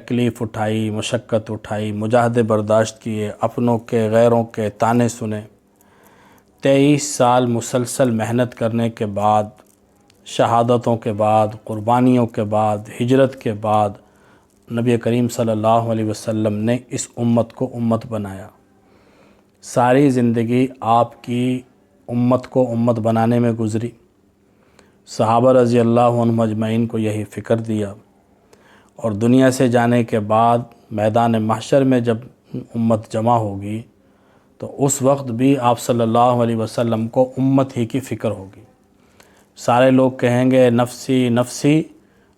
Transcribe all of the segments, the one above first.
تکلیف اٹھائی، مشقت اٹھائی، مجاہدے برداشت کیے، اپنوں کے غیروں کے تانے سنے، 23 سال مسلسل محنت کرنے کے بعد، شہادتوں کے بعد، قربانیوں کے بعد، ہجرت کے بعد نبی کریم صلی اللہ علیہ وسلم نے اس امت کو امت بنایا۔ ساری زندگی آپ کی امت کو امت بنانے میں گزری۔ صحابہ رضی اللہ عنہم اجمعین کو یہی فکر دیا، اور دنیا سے جانے کے بعد میدان محشر میں جب امت جمع ہوگی تو اس وقت بھی آپ صلی اللہ علیہ وسلم کو امت ہی کی فکر ہوگی۔ سارے لوگ کہیں گے نفسی نفسی،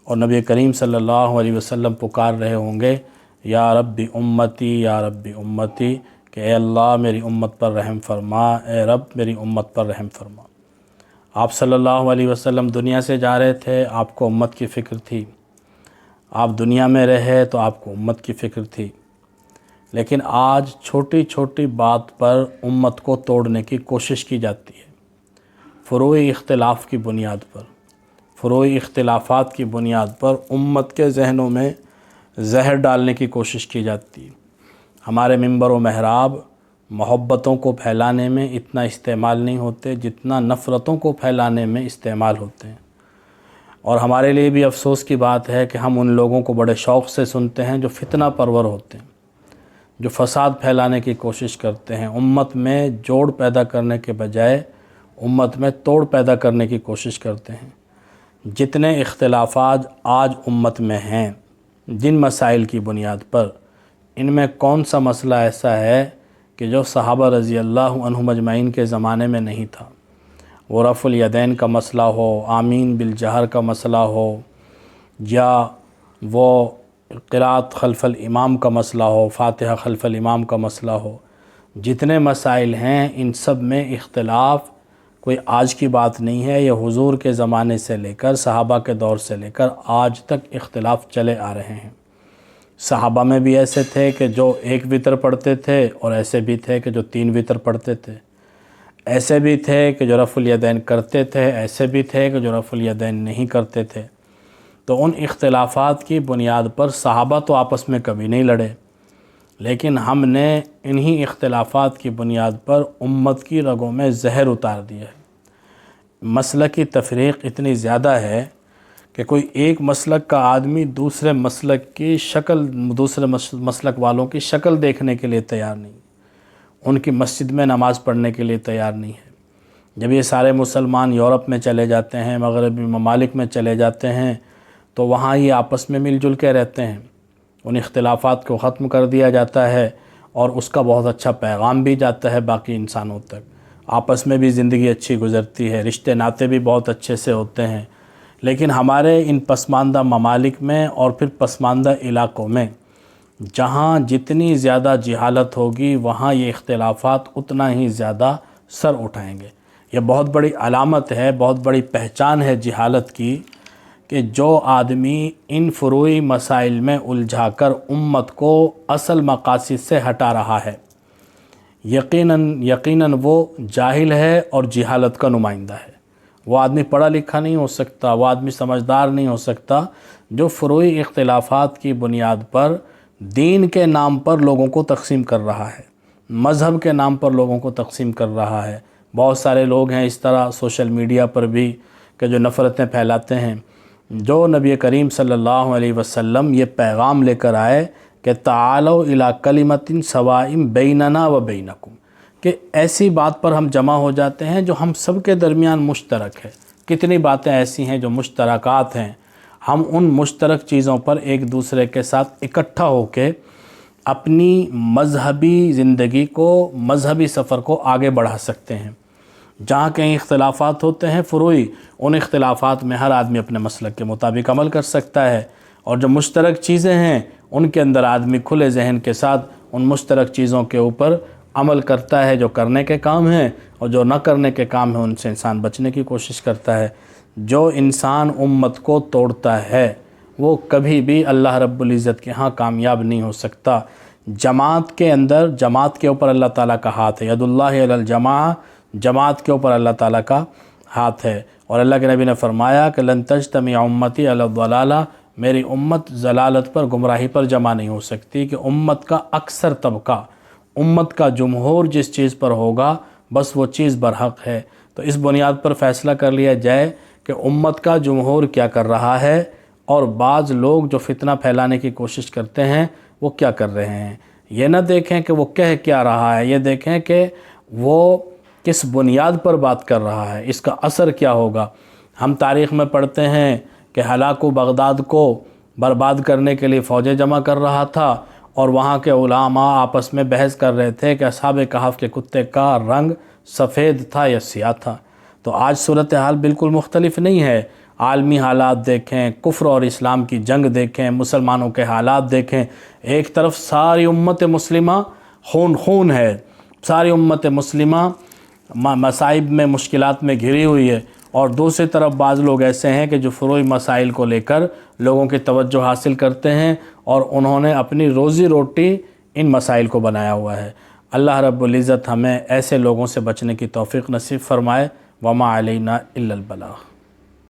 اور نبی کریم صلی اللہ علیہ وسلم پکار رہے ہوں گے یا رب امتی یا رب امتی، کہ اے اللہ میری امت پر رحم فرما، اے رب میری امت پر رحم فرما۔ آپ صلی اللہ علیہ وسلم دنیا سے جا رہے تھے، آپ کو امت کی فکر تھی۔ آپ دنیا میں رہے تو آپ کو امت کی فکر تھی، لیکن آج چھوٹی چھوٹی بات پر امت کو توڑنے کی کوشش کی جاتی ہے، فروعی اختلاف کی بنیاد پر، فروعی اختلافات کی بنیاد پر امت کے ذہنوں میں زہر ڈالنے کی کوشش کی جاتی ہے۔ ہمارے منبر و محراب محبتوں کو پھیلانے میں اتنا استعمال نہیں ہوتے جتنا نفرتوں کو پھیلانے میں استعمال ہوتے ہیں، اور ہمارے لیے بھی افسوس کی بات ہے کہ ہم ان لوگوں کو بڑے شوق سے سنتے ہیں جو فتنہ پرور ہوتے ہیں، جو فساد پھیلانے کی کوشش کرتے ہیں، امت میں جوڑ پیدا کرنے کے بجائے امت میں توڑ پیدا کرنے کی کوشش کرتے ہیں۔ جتنے اختلافات آج امت میں ہیں جن مسائل کی بنیاد پر، ان میں کون سا مسئلہ ایسا ہے کہ جو صحابہ رضی اللہ عنہم اجمعین کے زمانے میں نہیں تھا؟ وہ رفع الیدین کا مسئلہ ہو، آمین بالجہر کا مسئلہ ہو، یا وہ قرأت خلف الامام کا مسئلہ ہو، فاتحہ خلف الامام کا مسئلہ ہو، جتنے مسائل ہیں ان سب میں اختلاف کوئی آج کی بات نہیں ہے، یہ حضور کے زمانے سے لے کر، صحابہ کے دور سے لے کر آج تک اختلاف چلے آ رہے ہیں۔ صحابہ میں بھی ایسے تھے کہ جو 1 وتر پڑھتے تھے، اور ایسے بھی تھے کہ جو 3 وتر پڑھتے تھے، ایسے بھی تھے کہ جو رفع الیدین کرتے تھے، ایسے بھی تھے کہ جو رفع الیدین نہیں کرتے تھے۔ تو ان اختلافات کی بنیاد پر صحابہ تو آپس میں کبھی نہیں لڑے، لیکن ہم نے انہی اختلافات کی بنیاد پر امت کی رگوں میں زہر اتار دیا ہے۔ مسلک کی تفریق اتنی زیادہ ہے کہ کوئی ایک مسلک کا آدمی دوسرے مسلک کی شکل، دوسرے مسلک والوں کی شکل دیکھنے کے لیے تیار نہیں، ان کی مسجد میں نماز پڑھنے کے لیے تیار نہیں ہے۔ جب یہ سارے مسلمان یورپ میں چلے جاتے ہیں، مغربی ممالک میں چلے جاتے ہیں، تو وہاں یہ آپس میں مل جل کے رہتے ہیں، ان اختلافات کو ختم کر دیا جاتا ہے، اور اس کا بہت اچھا پیغام بھی جاتا ہے باقی انسانوں تک، آپس میں بھی زندگی اچھی گزرتی ہے، رشتے ناتے بھی بہت اچھے سے ہوتے ہیں۔ لیکن ہمارے ان پسماندہ ممالک میں اور پھر پسماندہ علاقوں میں جہاں جتنی زیادہ جہالت ہوگی، وہاں یہ اختلافات اتنا ہی زیادہ سر اٹھائیں گے۔ یہ بہت بڑی علامت ہے، بہت بڑی پہچان ہے جہالت کی، کہ جو آدمی ان فروعی مسائل میں الجھا کر امت کو اصل مقاصد سے ہٹا رہا ہے، یقیناً وہ جاہل ہے اور جہالت کا نمائندہ ہے۔ وہ آدمی پڑھا لکھا نہیں ہو سکتا، وہ آدمی سمجھدار نہیں ہو سکتا جو فروعی اختلافات کی بنیاد پر دین کے نام پر لوگوں کو تقسیم کر رہا ہے، مذہب کے نام پر لوگوں کو تقسیم کر رہا ہے۔ بہت سارے لوگ ہیں اس طرح سوشل میڈیا پر بھی کہ جو نفرتیں پھیلاتے ہیں۔ جو نبی کریم صلی اللہ علیہ وسلم یہ پیغام لے کر آئے کہ تعالوا الی کلمۃ سواء بیننا و بینکم، کہ ایسی بات پر ہم جمع ہو جاتے ہیں جو ہم سب کے درمیان مشترک ہے۔ کتنی باتیں ایسی ہیں جو مشترکات ہیں، ہم ان مشترک چیزوں پر ایک دوسرے کے ساتھ اکٹھا ہو کے اپنی مذہبی زندگی کو، مذہبی سفر کو آگے بڑھا سکتے ہیں۔ جہاں کہیں اختلافات ہوتے ہیں فروعی، ان اختلافات میں ہر آدمی اپنے مسلک کے مطابق عمل کر سکتا ہے، اور جو مشترک چیزیں ہیں ان کے اندر آدمی کھلے ذہن کے ساتھ ان مشترک چیزوں کے اوپر عمل کرتا ہے جو کرنے کے کام ہیں، اور جو نہ کرنے کے کام ہیں ان سے انسان بچنے کی کوشش کرتا ہے۔ جو انسان امت کو توڑتا ہے وہ کبھی بھی اللہ رب العزت کے ہاں کامیاب نہیں ہو سکتا۔ جماعت کے اندر، جماعت کے اوپر اللہ تعالیٰ کا ہاتھ ہے، ید اللہ علی الجماعہ، جماعت کے اوپر اللہ تعالیٰ کا ہاتھ ہے۔ اور اللہ کے نبی نے فرمایا کہ لن تجتمع امتی علی الضلالہ میری امت ضلالت پر گمراہی پر جمع نہیں ہو سکتی کہ امت کا اکثر طبقہ، امت کا جمہور جس چیز پر ہوگا بس وہ چیز برحق ہے۔ تو اس بنیاد پر فیصلہ کر لیا جائے کہ امت کا جمہور کیا کر رہا ہے اور بعض لوگ جو فتنہ پھیلانے کی کوشش کرتے ہیں وہ کیا کر رہے ہیں۔ یہ نہ دیکھیں کہ وہ کہہ کیا رہا ہے، یہ دیکھیں کہ وہ کس بنیاد پر بات کر رہا ہے، اس کا اثر کیا ہوگا۔ ہم تاریخ میں پڑھتے ہیں کہ ہلاکو بغداد کو برباد کرنے کے لیے فوجیں جمع کر رہا تھا اور وہاں کے علماء آپس میں بحث کر رہے تھے کہ اصحاب کہف کے کتے کا رنگ سفید تھا یا سیاہ تھا۔ تو آج صورتحال بالکل مختلف نہیں ہے۔ عالمی حالات دیکھیں، کفر اور اسلام کی جنگ دیکھیں، مسلمانوں کے حالات دیکھیں۔ ایک طرف ساری امت مسلمہ خون ہے، ساری امت مسلمہ مصائب میں، مشکلات میں گھری ہوئی ہے، اور دوسری طرف بعض لوگ ایسے ہیں کہ جو فروعی مسائل کو لے کر لوگوں کی توجہ حاصل کرتے ہیں اور انہوں نے اپنی روزی روٹی ان مسائل کو بنایا ہوا ہے۔ اللہ رب العزت ہمیں ایسے لوگوں سے بچنے کی توفیق نصیب فرمائے۔ وما علینا الا البلاغ۔